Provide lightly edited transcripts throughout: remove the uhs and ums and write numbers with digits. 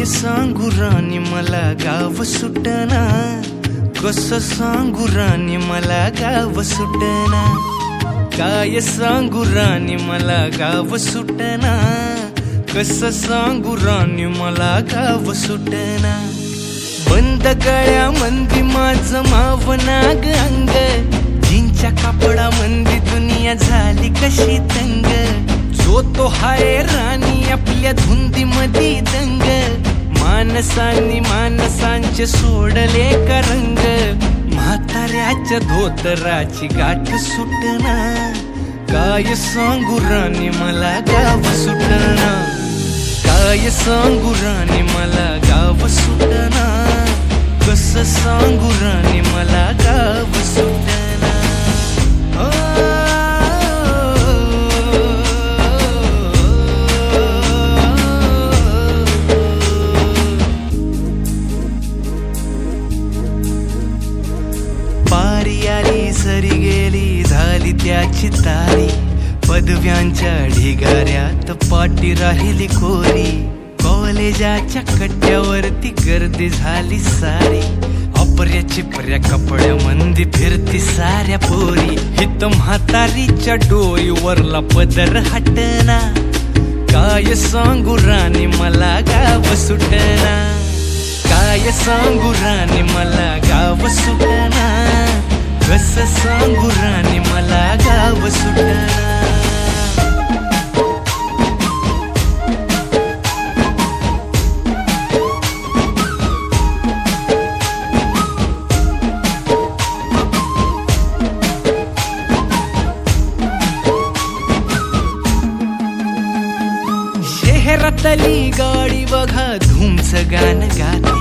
काय सांगू राणी मला गाव सुटना, कसं सांगू राणी मला गाव सुटना, काय सांगू राणी मला गाव सुटना, कसं सांगू राणी मला गाव सुटना। बंद गळ्यामंदी माझं मावनाग अंग, जीनच्या कापडामंदी दुनिया झाली कशी तंग, जो तो हाय राणी आपल्या धुंदीमधी दंग, माणसांनी माणसांचे सोडले का रंग, म्हाताऱ्याच्या धोतराची गाठ सुटना, काय सांगू राणी मला गाव सुटना, काय सांगू राणी मला गाव सुटना, कसं सांगू राणी मला गाव सुटना। पारी आली सरी गेली झाली त्याची तारी, पदव्यांच्या ढिगाऱ्यात पाटी राहिली कोरी, कॉलेजाच्या कट्ट्यावरती गर्दी झाली सारी, अपऱ्या चिपऱ्या कपड्यामंदी फिरती साऱ्या पोरी, हित म्हातारीच्या डोईवरला पदर हटना, काय सांगू राणी मला गाव सुटना, काय सांगू राणी मला गाव सुटना, कसं सांगू राणी मला गाव सुटना। शहरातली गाडी बघा धूमचं गाणं गाते,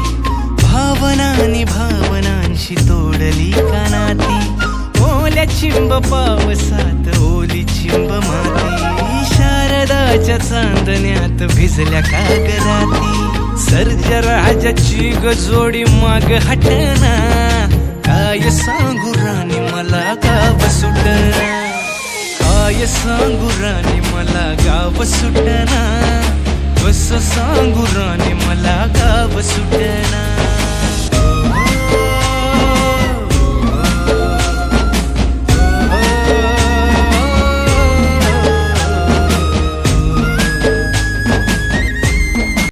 भावनांनी भावनांशी तोडली कानाती, ओल्या चिंब पावसात ओली चिंब माती, शारदाच्या चांदण्यात भिजल्या कागदाती, सर्जराजाची गजोडी माग हटना, काय सांगू राणी मला गाव सुटना, काय सांगू राणी मला गाव सुटना, कसं सांगू राणी मला गाव सुटना।